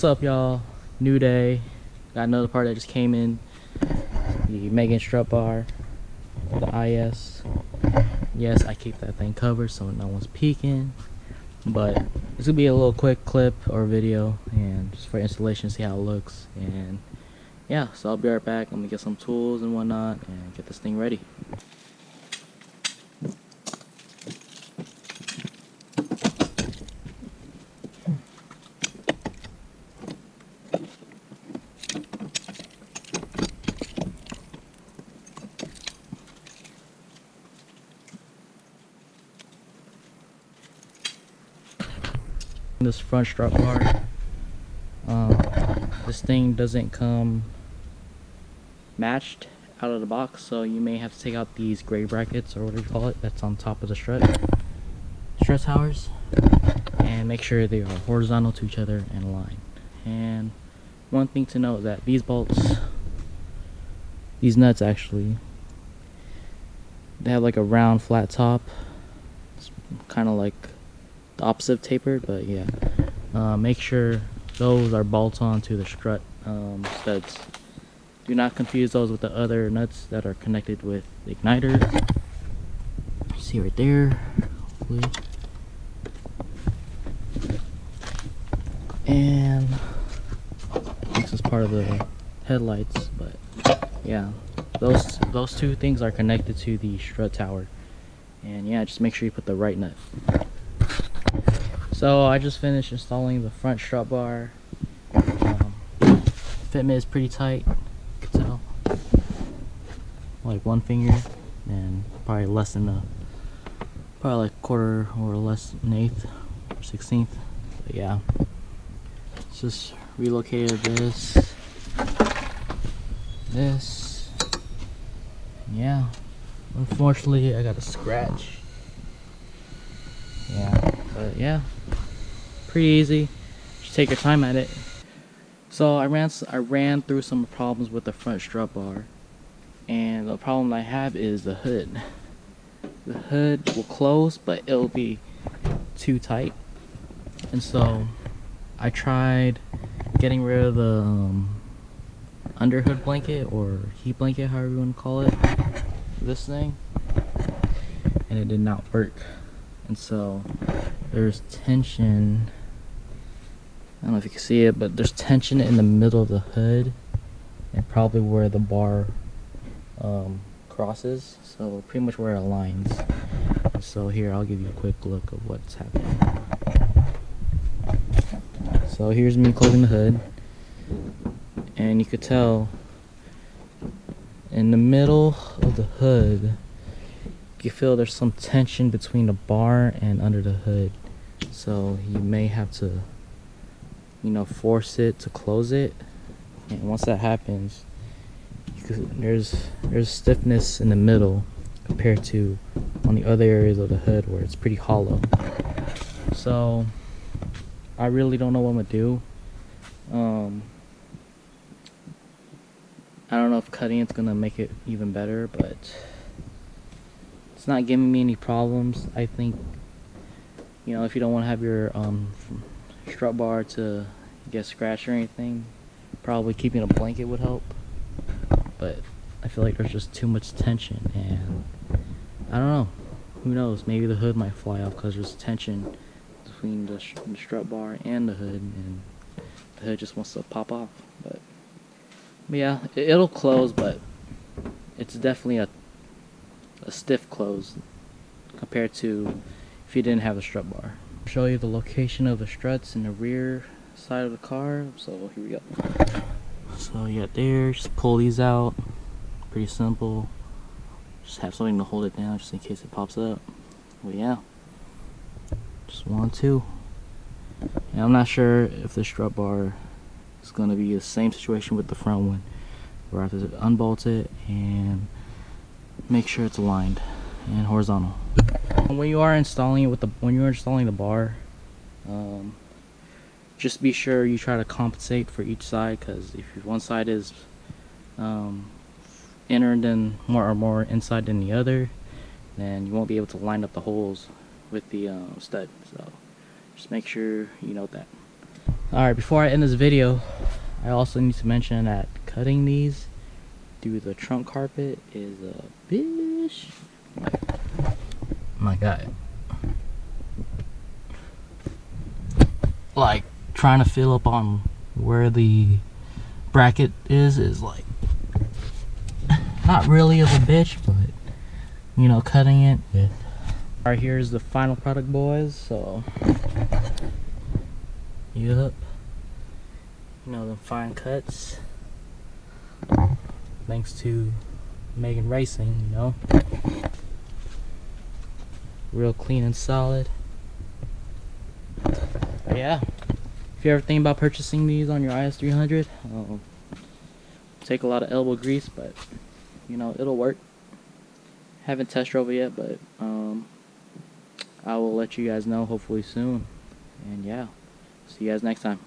What's up, y'all? New day. Got another part that just came in. The Megan strut bar, the IS. Yes, I keep that thing covered so no one's peeking. But it's gonna be a little quick clip or video, and just for installation, see how it looks. And yeah, so I'll be right back. I'm gonna get some tools and whatnot and get this thing ready. This front strut bar, this thing doesn't come matched out of the box, so you may have to take out these gray brackets or whatever you call it that's on top of the strut towers, and make sure they are horizontal to each other and aligned. And one thing to note, that these bolts, these nuts actually, they have like a round flat top. It's kind of like the opposite of tapered, but yeah, make sure those are bolt on to the strut studs. Do not confuse those with the other nuts that are connected with the igniter. You see right there, hopefully. And this is part of the headlights, but yeah, those two things are connected to the strut tower. And yeah, just make sure you put the right nut. So I just finished installing the front strut bar. Fitment is pretty tight, you can tell. Like one finger, and probably less than probably like quarter or less than 1/8 or 1/16. But yeah, just relocated this. Yeah, unfortunately I got a scratch. Yeah, but yeah, pretty easy. Just take your time at it. So I ran through some problems with the front strut bar, and the problem I have is the hood. The hood will close, but it'll be too tight, and so I tried getting rid of the underhood blanket or heat blanket, however you want to call it, this thing, and it did not work. And so there's tension, I don't know if you can see it, but there's tension in the middle of the hood and probably where the bar crosses, so pretty much where it aligns. And so here, I'll give you a quick look of what's happening. So here's me closing the hood, and you could tell in the middle of the hood you feel there's some tension between the bar and under the hood, so you may have to, you know, force it to close it. And once that happens, there's stiffness in the middle compared to on the other areas of the hood where it's pretty hollow. So I really don't know what I'm gonna do. I don't know if cutting it's gonna make it even better, but it's not giving me any problems. I think, you know, if you don't want to have your strut bar to get scratched or anything, probably keeping a blanket would help. But I feel like there's just too much tension, and I don't know. Who knows? Maybe the hood might fly off because there's tension between the strut bar and the hood, and the hood just wants to pop off. But yeah, it'll close, but it's definitely a stiff close compared to if you didn't have the strut bar. I'll show you the location of the struts in the rear side of the car. So here we go. So you got there, just pull these out. Pretty simple. Just have something to hold it down just in case it pops up. But yeah, just 1, 2. And I'm not sure if the strut bar is going to be the same situation with the front one, where I have to unbolt it and make sure it's aligned and horizontal. When you are installing it when you're installing the bar, just be sure you try to compensate for each side, because if one side is inner than more inside than the other, then you won't be able to line up the holes with the stud. So just make sure you note that. Alright, before I end this video, I also need to mention that cutting these through the trunk carpet is a bitch. My God. Like, trying to fill up on where the bracket is like, not really of a bitch, but, you know, cutting it with. Alright, here's the final product, boys. So, yup. You know, the fine cuts. Thanks to Megan Racing, you know. Real clean and solid. But yeah, if you ever think about purchasing these on your IS300, take a lot of elbow grease, but you know, it'll work. Haven't test drove it yet, but I will let you guys know hopefully soon. And yeah, see you guys next time.